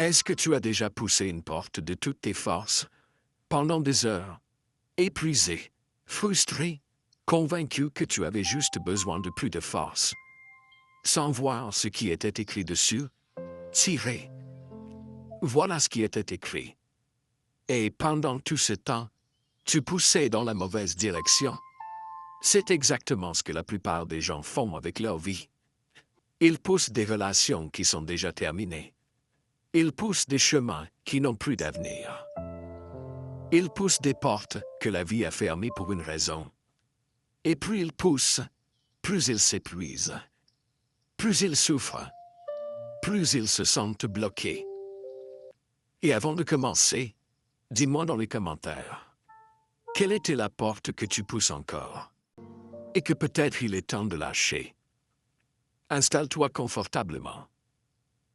Est-ce que tu as déjà poussé une porte de toutes tes forces, pendant des heures, épuisé, frustré, convaincu que tu avais juste besoin de plus de force, sans voir ce qui était écrit dessus? Tirer. Voilà ce qui était écrit. Et pendant tout ce temps, tu poussais dans la mauvaise direction. C'est exactement ce que la plupart des gens font avec leur vie. Ils poussent des relations qui sont déjà terminées. Ils poussent des chemins qui n'ont plus d'avenir. Ils poussent des portes que la vie a fermées pour une raison. Et plus ils poussent, plus ils s'épuisent. Plus ils souffrent, plus ils se sentent bloqués. Et avant de commencer, dis-moi dans les commentaires, quelle était la porte que tu pousses encore? Et que peut-être il est temps de lâcher. Installe-toi confortablement.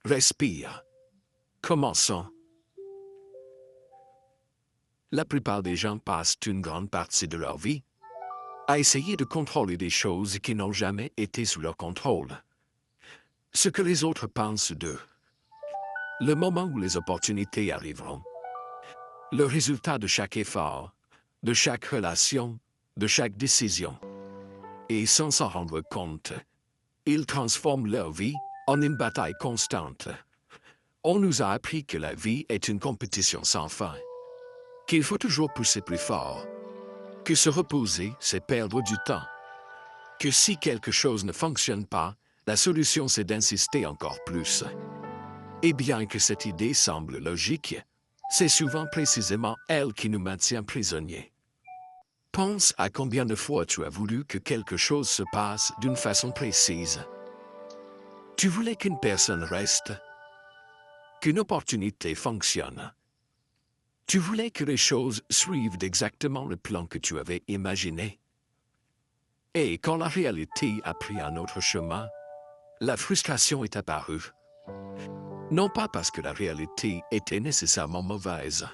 Respire. Commençons. La plupart des gens passent une grande partie de leur vie à essayer de contrôler des choses qui n'ont jamais été sous leur contrôle. Ce que les autres pensent d'eux. Le moment où les opportunités arriveront. Le résultat de chaque effort, de chaque relation, de chaque décision. Et sans s'en rendre compte, ils transforment leur vie en une bataille constante. On nous a appris que la vie est une compétition sans fin, qu'il faut toujours pousser plus fort, que se reposer, c'est perdre du temps, que si quelque chose ne fonctionne pas, la solution c'est d'insister encore plus. Et bien que cette idée semble logique, c'est souvent précisément elle qui nous maintient prisonniers. Pense à combien de fois tu as voulu que quelque chose se passe d'une façon précise. Tu voulais qu'une personne reste, qu'une opportunité fonctionne. Tu voulais que les choses suivent exactement le plan que tu avais imaginé. Et quand la réalité a pris un autre chemin, la frustration est apparue. Non pas parce que la réalité était nécessairement mauvaise,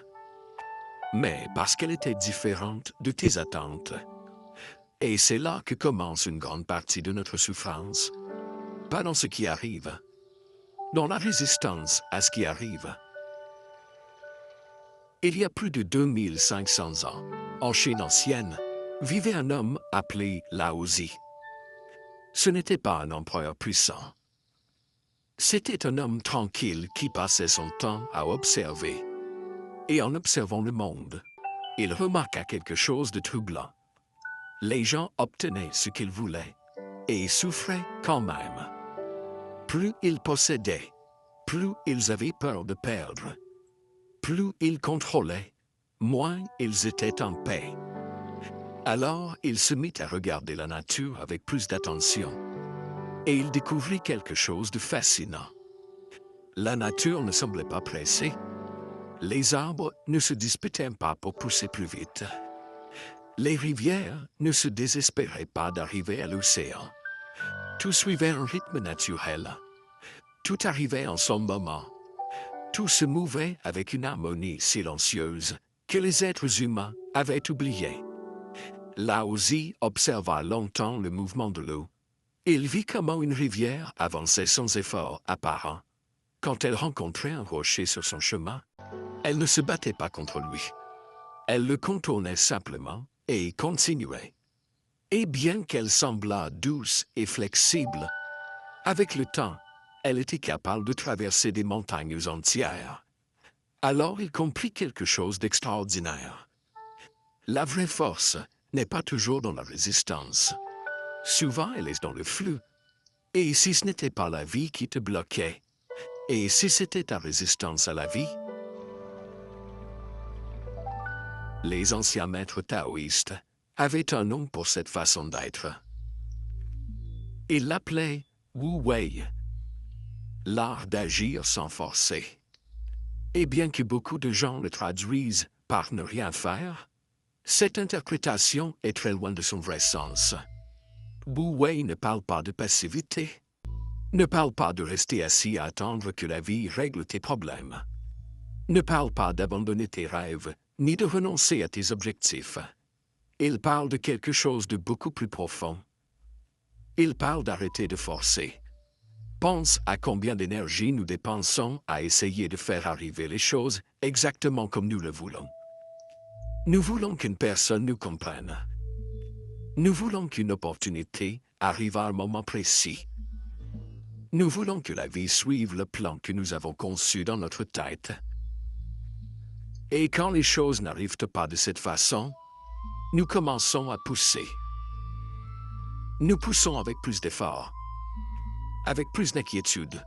mais parce qu'elle était différente de tes attentes. Et c'est là que commence une grande partie de notre souffrance. Pas dans ce qui arrive, dans la résistance à ce qui arrive. Il y a plus de 2500 ans, en Chine ancienne, vivait un homme appelé Lao Zi. Ce n'était pas un empereur puissant. C'était un homme tranquille qui passait son temps à observer. Et en observant le monde, il remarqua quelque chose de troublant. Les gens obtenaient ce qu'ils voulaient et souffraient quand même. Plus ils possédaient, plus ils avaient peur de perdre. Plus ils contrôlaient, moins ils étaient en paix. Alors il se mit à regarder la nature avec plus d'attention. Et il découvrit quelque chose de fascinant. La nature ne semblait pas pressée. Les arbres ne se disputaient pas pour pousser plus vite. Les rivières ne se désespéraient pas d'arriver à l'océan. Tout suivait un rythme naturel. Tout arrivait en son moment. Tout se mouvait avec une harmonie silencieuse que les êtres humains avaient oubliée. Lao Zi observa longtemps le mouvement de l'eau. Il vit comment une rivière avançait sans effort apparent. Quand elle rencontrait un rocher sur son chemin, elle ne se battait pas contre lui. Elle le contournait simplement et continuait. Et bien qu'elle semblât douce et flexible, avec le temps, elle était capable de traverser des montagnes entières. Alors il comprit quelque chose d'extraordinaire. La vraie force n'est pas toujours dans la résistance. Souvent, elle est dans le flux. Et si ce n'était pas la vie qui te bloquait, et si c'était ta résistance à la vie? Les anciens maîtres taoïstes avaient un nom pour cette façon d'être. Ils l'appelaient Wu Wei, l'art d'agir sans forcer. Et bien que beaucoup de gens le traduisent par ne rien faire, cette interprétation est très loin de son vrai sens. Wu Wei ne parle pas de passivité, ne parle pas de rester assis à attendre que la vie règle tes problèmes, ne parle pas d'abandonner tes rêves, ni de renoncer à tes objectifs. Il parle de quelque chose de beaucoup plus profond. Il parle d'arrêter de forcer, Pense à combien d'énergie nous dépensons à essayer de faire arriver les choses exactement comme nous le voulons. Nous voulons qu'une personne nous comprenne. Nous voulons qu'une opportunité arrive à un moment précis. Nous voulons que la vie suive le plan que nous avons conçu dans notre tête. Et quand les choses n'arrivent pas de cette façon, nous commençons à pousser. Nous poussons avec plus d'efforts, avec plus d'inquiétude,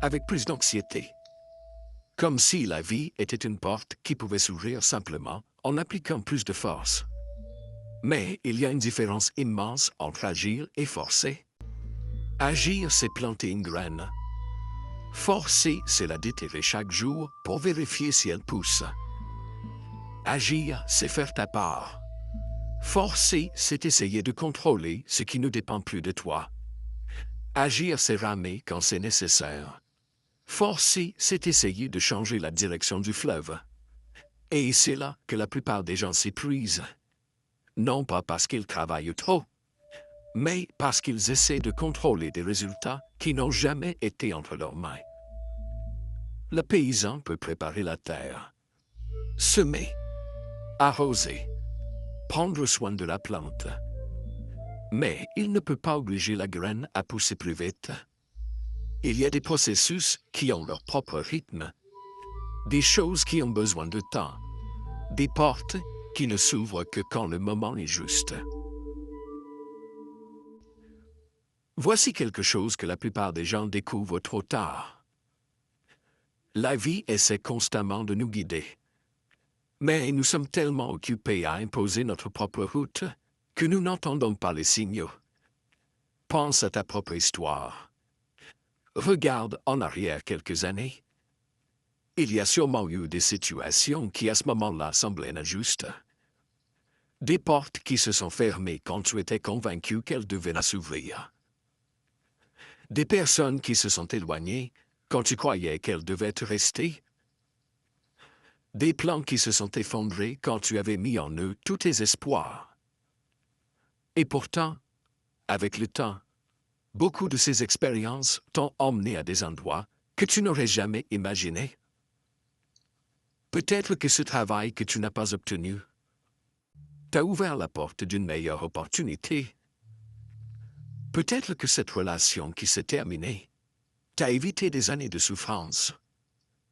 avec plus d'anxiété. Comme si la vie était une porte qui pouvait s'ouvrir simplement en appliquant plus de force. Mais il y a une différence immense entre agir et forcer. Agir, c'est planter une graine. Forcer, c'est la déterrer chaque jour pour vérifier si elle pousse. Agir, c'est faire ta part. Forcer, c'est essayer de contrôler ce qui ne dépend plus de toi. Agir, c'est ramer quand c'est nécessaire. Forcer, c'est essayer de changer la direction du fleuve. Et c'est là que la plupart des gens s'épuisent. Non pas parce qu'ils travaillent trop, mais parce qu'ils essaient de contrôler des résultats qui n'ont jamais été entre leurs mains. Le paysan peut préparer la terre, semer, arroser, prendre soin de la plante. Mais il ne peut pas obliger la graine à pousser plus vite. Il y a des processus qui ont leur propre rythme, des choses qui ont besoin de temps, des portes qui ne s'ouvrent que quand le moment est juste. Voici quelque chose que la plupart des gens découvrent trop tard. La vie essaie constamment de nous guider. Mais nous sommes tellement occupés à imposer notre propre route que nous n'entendons pas les signaux. Pense à ta propre histoire. Regarde en arrière quelques années. Il y a sûrement eu des situations qui à ce moment-là semblaient injustes. Des portes qui se sont fermées quand tu étais convaincu qu'elles devaient s'ouvrir. Des personnes qui se sont éloignées quand tu croyais qu'elles devaient rester. Des plans qui se sont effondrés quand tu avais mis en eux tous tes espoirs. Et pourtant, avec le temps, beaucoup de ces expériences t'ont emmené à des endroits que tu n'aurais jamais imaginés. Peut-être que ce travail que tu n'as pas obtenu t'a ouvert la porte d'une meilleure opportunité. Peut-être que cette relation qui s'est terminée t'a évité des années de souffrance.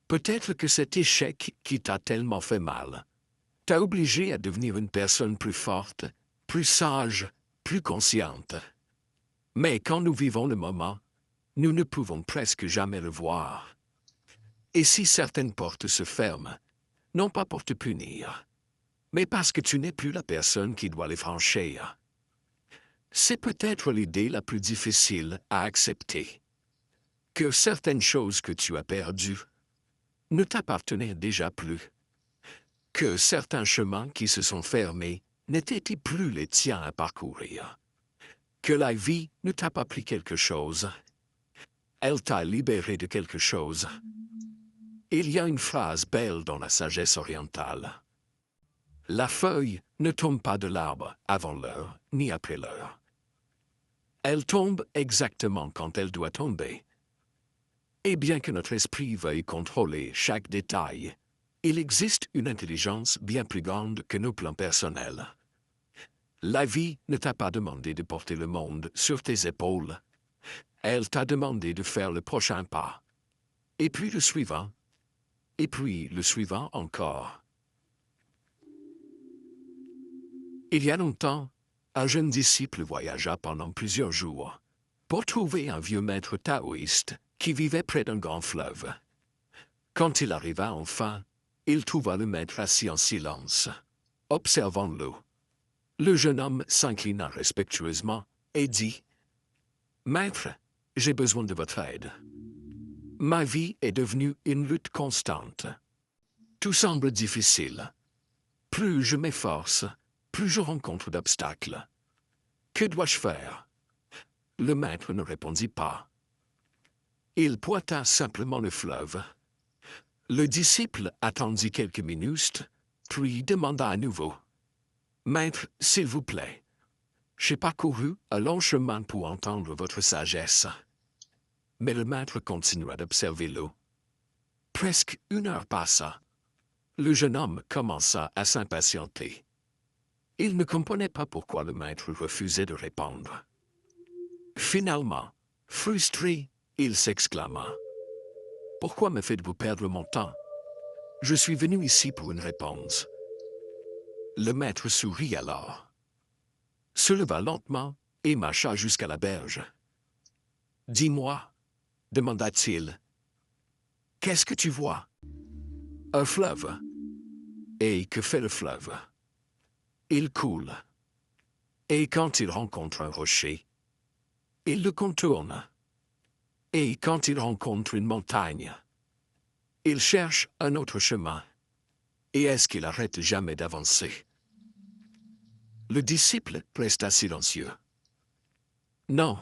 Peut-être que cet échec qui t'a tellement fait mal t'a obligé à devenir une personne plus forte, plus sage, plus consciente. Mais quand nous vivons le moment, nous ne pouvons presque jamais le voir. Et si certaines portes se ferment, non pas pour te punir, mais parce que tu n'es plus la personne qui doit les franchir, c'est peut-être l'idée la plus difficile à accepter. Que certaines choses que tu as perdues ne t'appartenaient déjà plus. Que certains chemins qui se sont fermés n'étaient plus les tiens à parcourir. Que la vie ne t'a pas pris quelque chose. Elle t'a libéré de quelque chose. Il y a une phrase belle dans la sagesse orientale. La feuille ne tombe pas de l'arbre avant l'heure ni après l'heure. Elle tombe exactement quand elle doit tomber. Et bien que notre esprit veuille contrôler chaque détail, il existe une intelligence bien plus grande que nos plans personnels. La vie ne t'a pas demandé de porter le monde sur tes épaules. Elle t'a demandé de faire le prochain pas. Et puis le suivant. Et puis le suivant encore. Il y a longtemps, un jeune disciple voyagea pendant plusieurs jours pour trouver un vieux maître taoïste qui vivait près d'un grand fleuve. Quand il arriva enfin, il trouva le maître assis en silence, observant l'eau. Le jeune homme s'inclina respectueusement et dit « Maître, j'ai besoin de votre aide. Ma vie est devenue une lutte constante. Tout semble difficile. Plus je m'efforce, plus je rencontre d'obstacles. Que dois-je faire ?» Le maître ne répondit pas. Il pointa simplement le fleuve. Le disciple attendit quelques minutes, puis demanda à nouveau « Maître, s'il vous plaît, j'ai parcouru un long chemin pour entendre votre sagesse. mais le maître continua d'observer l'eau. Presque 1 heure passa. Le jeune homme commença à s'impatienter. Il ne comprenait pas pourquoi le maître refusait de répondre. Finalement, frustré, il s'exclama. « Pourquoi me faites-vous perdre mon temps? Je suis venu ici pour une réponse. » Le maître sourit alors, se leva lentement et marcha jusqu'à la berge. « Dis-moi, demanda-t-il, qu'est-ce que tu vois? »« Un fleuve. »« Et que fait le fleuve? »« Il coule. Et quand il rencontre un rocher, il le contourne. Et quand il rencontre une montagne, il cherche un autre chemin. Et est-ce qu'il arrête jamais d'avancer? » Le disciple resta silencieux. « Non. »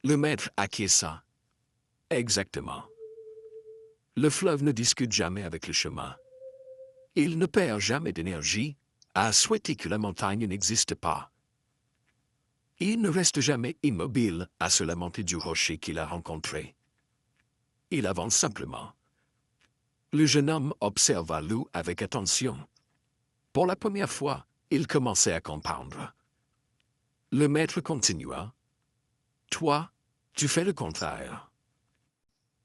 Le maître acquiesça. « Exactement. Le fleuve ne discute jamais avec le chemin. Il ne perd jamais d'énergie à souhaiter que la montagne n'existe pas. Il ne reste jamais immobile à se lamenter du rocher qu'il a rencontré. Il avance simplement. » Le jeune homme observa l'eau avec attention. Pour la première fois, il commençait à comprendre. Le maître continua. « Toi, tu fais le contraire.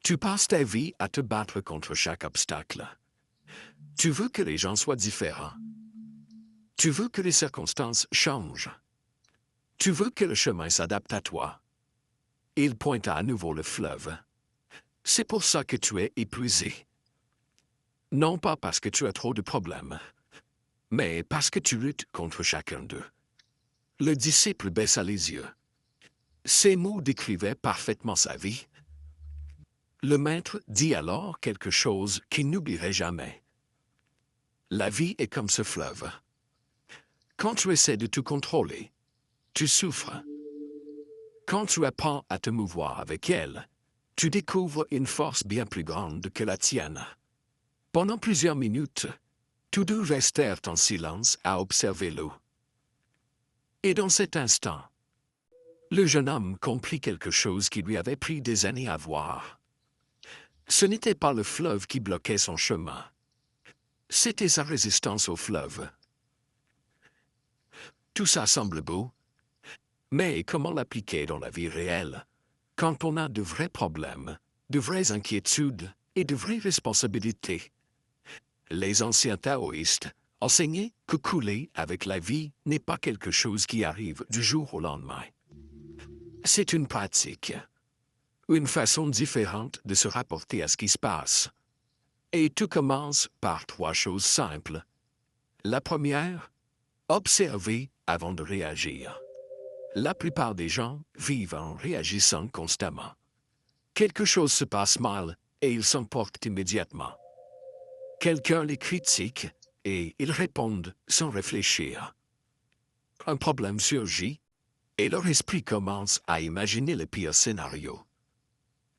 Tu passes ta vie à te battre contre chaque obstacle. Tu veux que les gens soient différents. Tu veux que les circonstances changent. Tu veux que le chemin s'adapte à toi. » Il pointa à nouveau le fleuve. « C'est pour ça que tu es épuisé. Non pas parce que tu as trop de problèmes, mais parce que tu luttes contre chacun d'eux. » Le disciple baissa les yeux. Ces mots décrivaient parfaitement sa vie. Le maître dit alors quelque chose qu'il n'oublierait jamais. La vie est comme ce fleuve. Quand tu essaies de tout contrôler, tu souffres. Quand tu apprends à te mouvoir avec elle, tu découvres une force bien plus grande que la tienne. Pendant plusieurs minutes, tous deux restèrent en silence à observer l'eau. Et dans cet instant, le jeune homme comprit quelque chose qui lui avait pris des années à voir. Ce n'était pas le fleuve qui bloquait son chemin. C'était sa résistance au fleuve. Tout ça semble beau, mais comment l'appliquer dans la vie réelle, quand on a de vrais problèmes, de vraies inquiétudes et de vraies responsabilités? Les anciens taoïstes enseignaient que couler avec la vie n'est pas quelque chose qui arrive du jour au lendemain. C'est une pratique, une façon différente de se rapporter à ce qui se passe. Et tout commence par 3 choses simples. La première, observer avant de réagir. La plupart des gens vivent en réagissant constamment. Quelque chose se passe mal et ils s'emportent immédiatement. Quelqu'un les critique et ils répondent sans réfléchir. Un problème surgit et leur esprit commence à imaginer le pire scénario.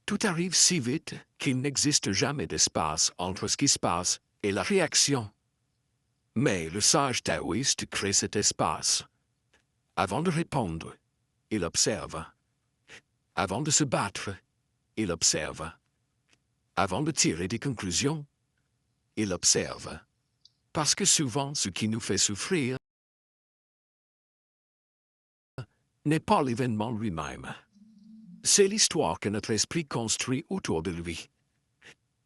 Tout arrive si vite qu'il n'existe jamais d'espace entre ce qui se passe et la réaction. Mais le sage taoïste crée cet espace. Avant de répondre, il observe. Avant de se battre, il observe. Avant de tirer des conclusions, il observe. Parce que souvent, ce qui nous fait souffrir n'est pas l'événement lui-même. C'est l'histoire que notre esprit construit autour de lui.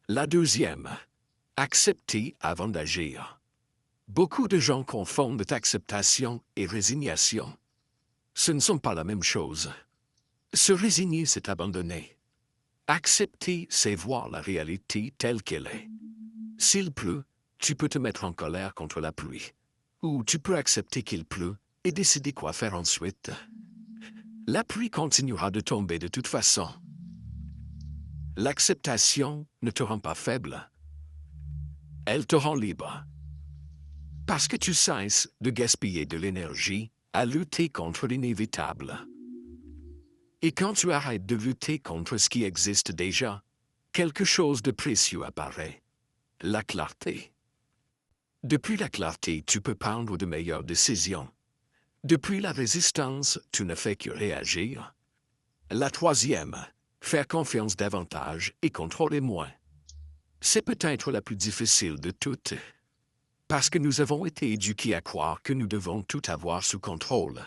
La deuxième, accepter avant d'agir. Beaucoup de gens confondent acceptation et résignation. Ce ne sont pas la même chose. Se résigner, c'est abandonner. Accepter, c'est voir la réalité telle qu'elle est. S'il pleut, tu peux te mettre en colère contre la pluie. Ou tu peux accepter qu'il pleut et décider quoi faire ensuite. La pluie continuera de tomber de toute façon. L'acceptation ne te rend pas faible. Elle te rend libre. Parce que tu cesses de gaspiller de l'énergie à lutter contre l'inévitable. Et quand tu arrêtes de lutter contre ce qui existe déjà, quelque chose de précieux apparaît. La clarté. Depuis la clarté, tu peux prendre de meilleures décisions. Depuis la résistance, tu ne fais que réagir. La troisième, Faire confiance davantage et contrôler moins. C'est peut-être la plus difficile de toutes, parce que nous avons été éduqués à croire que nous devons tout avoir sous contrôle.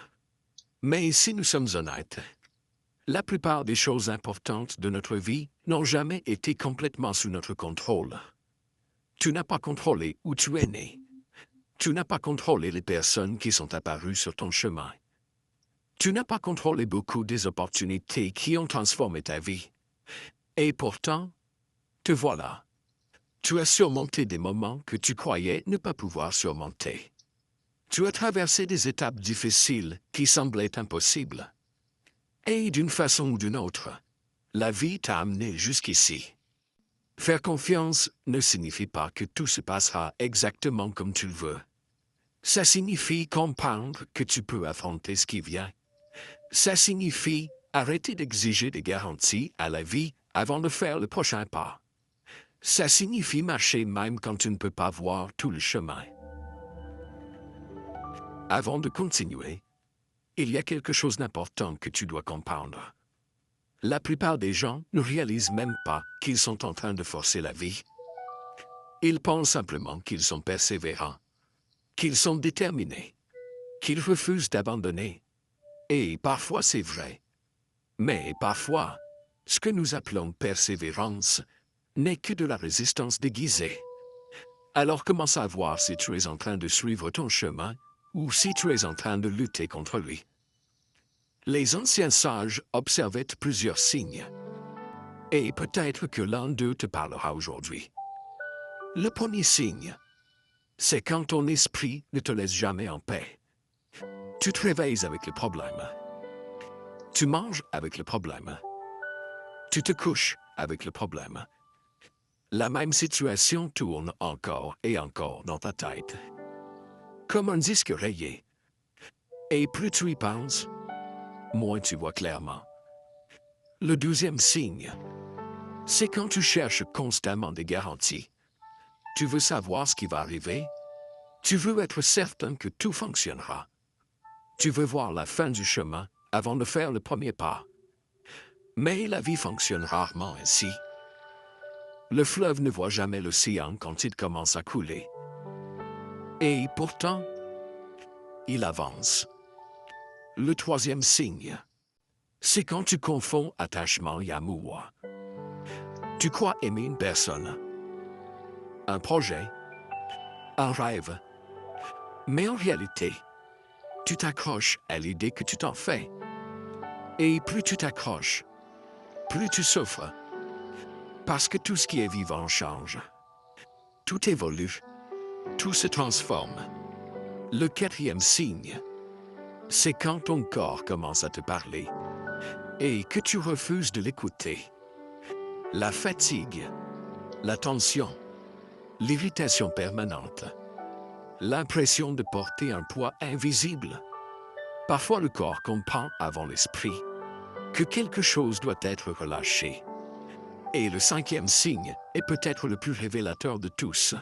Mais si nous sommes honnêtes, la plupart des choses importantes de notre vie n'ont jamais été complètement sous notre contrôle. Tu n'as pas contrôlé où tu es né. Tu n'as pas contrôlé les personnes qui sont apparues sur ton chemin. Tu n'as pas contrôlé beaucoup des opportunités qui ont transformé ta vie. Et pourtant, te voilà. Tu as surmonté des moments que tu croyais ne pas pouvoir surmonter. Tu as traversé des étapes difficiles qui semblaient impossibles. Et d'une façon ou d'une autre, la vie t'a amené jusqu'ici. Faire confiance ne signifie pas que tout se passera exactement comme tu le veux. Ça signifie comprendre que tu peux affronter ce qui vient. Ça signifie arrêter d'exiger des garanties à la vie avant de faire le prochain pas. Ça signifie marcher même quand tu ne peux pas voir tout le chemin. Avant de continuer, il y a quelque chose d'important que tu dois comprendre. La plupart des gens ne réalisent même pas qu'ils sont en train de forcer la vie. Ils pensent simplement qu'ils sont persévérants, qu'ils sont déterminés, qu'ils refusent d'abandonner. Et parfois c'est vrai. Mais parfois, ce que nous appelons persévérance n'est que de la résistance déguisée. Alors comment savoir si tu es en train de suivre ton chemin ou si tu es en train de lutter contre lui? Les anciens sages observaient plusieurs signes. Et peut-être que l'un d'eux te parlera aujourd'hui. Le premier signe, c'est quand ton esprit ne te laisse jamais en paix. Tu te réveilles avec le problème. Tu manges avec le problème. Tu te couches avec le problème. La même situation tourne encore et encore dans ta tête. Comme un disque rayé. Et plus tu y penses, moins tu vois clairement. Le deuxième signe, c'est quand tu cherches constamment des garanties. Tu veux savoir ce qui va arriver. Tu veux être certain que tout fonctionnera. Tu veux voir la fin du chemin avant de faire le premier pas. Mais la vie fonctionne rarement ainsi. Le fleuve ne voit jamais l'océan quand il commence à couler. Et pourtant, il avance. Le troisième signe, c'est quand tu confonds attachement et amour. Tu crois aimer une personne, un projet, un rêve. Mais en réalité, tu t'accroches à l'idée que tu t'en fais. Et plus tu t'accroches, plus tu souffres. Parce que tout ce qui est vivant change. Tout évolue. Tout se transforme. Le quatrième signe, c'est quand ton corps commence à te parler et que tu refuses de l'écouter. La fatigue, la tension, l'irritation permanente, l'impression de porter un poids invisible. Parfois le corps comprend avant l'esprit que quelque chose doit être relâché. Et le cinquième signe est peut-être le plus révélateur de tous.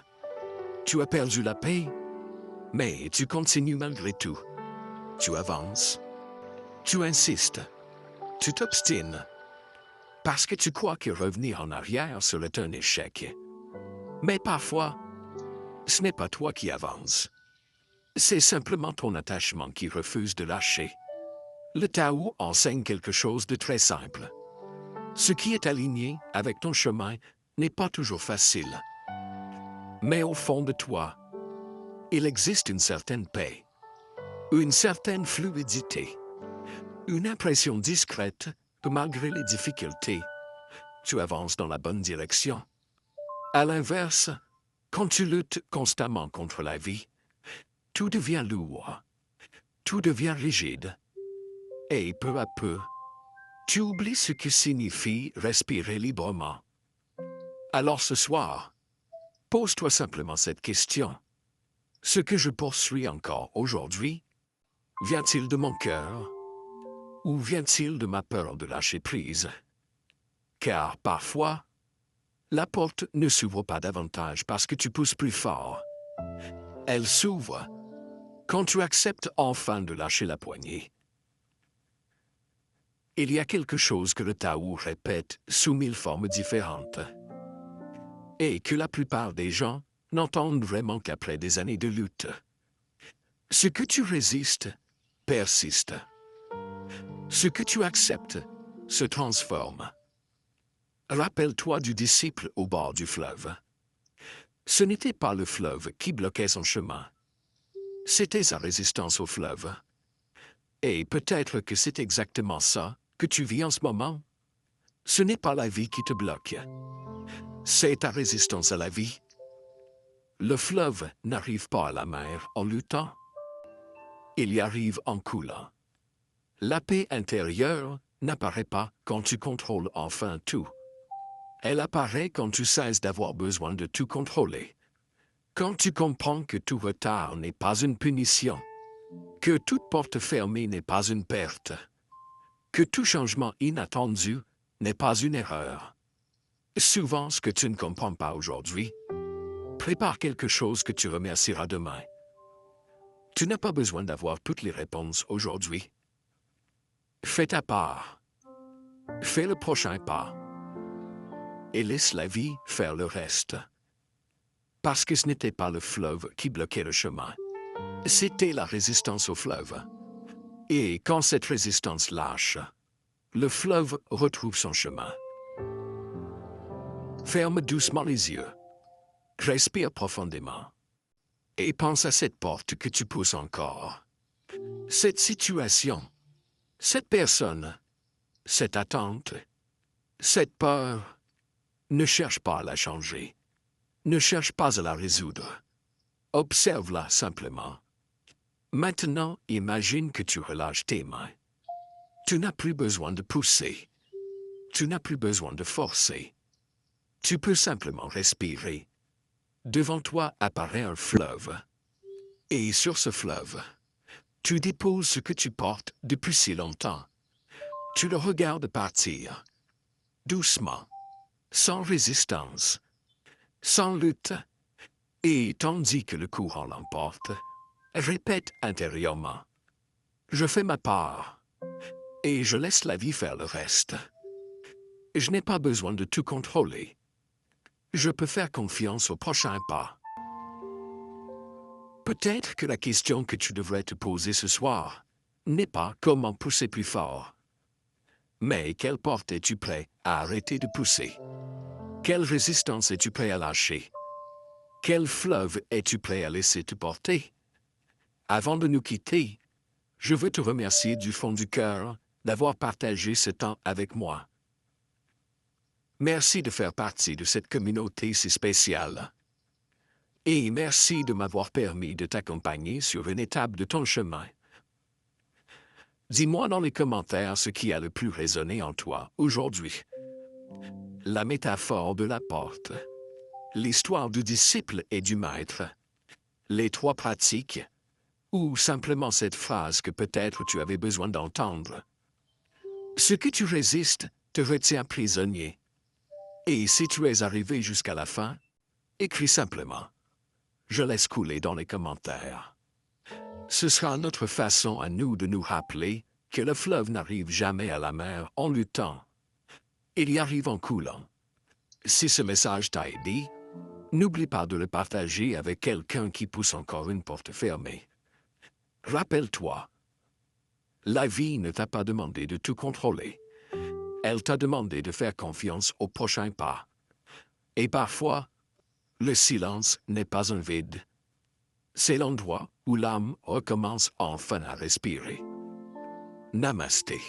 Tu as perdu la paix, mais tu continues malgré tout. Tu avances. Tu insistes. Tu t'obstines. Parce que tu crois que revenir en arrière serait un échec. Mais parfois, ce n'est pas toi qui avances. C'est simplement ton attachement qui refuse de lâcher. Le Tao enseigne quelque chose de très simple. Ce qui est aligné avec ton chemin n'est pas toujours facile. Mais au fond de toi, il existe une certaine paix, une certaine fluidité, une impression discrète que malgré les difficultés, tu avances dans la bonne direction. À l'inverse, quand tu luttes constamment contre la vie, tout devient lourd, tout devient rigide, et peu à peu, tu oublies ce que signifie respirer librement. Alors ce soir, pose-toi simplement cette question. Ce que je poursuis encore aujourd'hui, vient-il de mon cœur ou vient-il de ma peur de lâcher prise? Car parfois, la porte ne s'ouvre pas davantage parce que tu pousses plus fort. Elle s'ouvre quand tu acceptes enfin de lâcher la poignée. Il y a quelque chose que le Tao répète sous 1000 formes différentes. Et que la plupart des gens n'entendent vraiment qu'après des années de lutte. Ce que tu résistes persiste. Ce que tu acceptes se transforme. Rappelle-toi du disciple au bord du fleuve. Ce n'était pas le fleuve qui bloquait son chemin. C'était sa résistance au fleuve. Et peut-être que c'est exactement ça que tu vis en ce moment. Ce n'est pas la vie qui te bloque. C'est ta résistance à la vie. Le fleuve n'arrive pas à la mer en luttant. Il y arrive en coulant. La paix intérieure n'apparaît pas quand tu contrôles enfin tout. Elle apparaît quand tu cesses d'avoir besoin de tout contrôler. Quand tu comprends que tout retard n'est pas une punition, que toute porte fermée n'est pas une perte, que tout changement inattendu n'est pas une erreur. Souvent, ce que tu ne comprends pas aujourd'hui, prépare quelque chose que tu remercieras demain. Tu n'as pas besoin d'avoir toutes les réponses aujourd'hui. Fais ta part. Fais le prochain pas. Et laisse la vie faire le reste. Parce que ce n'était pas le fleuve qui bloquait le chemin. C'était la résistance au fleuve. Et quand cette résistance lâche, le fleuve retrouve son chemin. Ferme doucement les yeux. Respire profondément. Et pense à cette porte que tu pousses encore. Cette situation, cette personne, cette attente, cette peur, ne cherche pas à la changer. Ne cherche pas à la résoudre. Observe-la simplement. Maintenant, imagine que tu relâches tes mains. Tu n'as plus besoin de pousser. Tu n'as plus besoin de forcer. Tu peux simplement respirer. Devant toi apparaît un fleuve. Et sur ce fleuve, tu déposes ce que tu portes depuis si longtemps. Tu le regardes partir. Doucement. Sans résistance. Sans lutte. Et tandis que le courant l'emporte, répète intérieurement. Je fais ma part. Et je laisse la vie faire le reste. Je n'ai pas besoin de tout contrôler. Je peux faire confiance au prochain pas. Peut-être que la question que tu devrais te poser ce soir n'est pas comment pousser plus fort, mais quelle porte es-tu prêt à arrêter de pousser? Quelle résistance es-tu prêt à lâcher? Quel fleuve es-tu prêt à laisser te porter? Avant de nous quitter, je veux te remercier du fond du cœur d'avoir partagé ce temps avec moi. Merci de faire partie de cette communauté si spéciale. Et merci de m'avoir permis de t'accompagner sur une étape de ton chemin. Dis-moi dans les commentaires ce qui a le plus résonné en toi aujourd'hui. La métaphore de la porte, l'histoire du disciple et du maître, les 3 pratiques, ou simplement cette phrase que peut-être tu avais besoin d'entendre. Ce que tu résistes te retient prisonnier. Et si tu es arrivé jusqu'à la fin, écris simplement. Je laisse couler dans les commentaires. Ce sera notre façon à nous de nous rappeler que le fleuve n'arrive jamais à la mer en luttant. Il y arrive en coulant. Si ce message t'a aidé, n'oublie pas de le partager avec quelqu'un qui pousse encore une porte fermée. Rappelle-toi, la vie ne t'a pas demandé de tout contrôler. Elle t'a demandé de faire confiance au prochain pas. Et parfois, le silence n'est pas un vide. C'est l'endroit où l'âme recommence enfin à respirer. Namasté.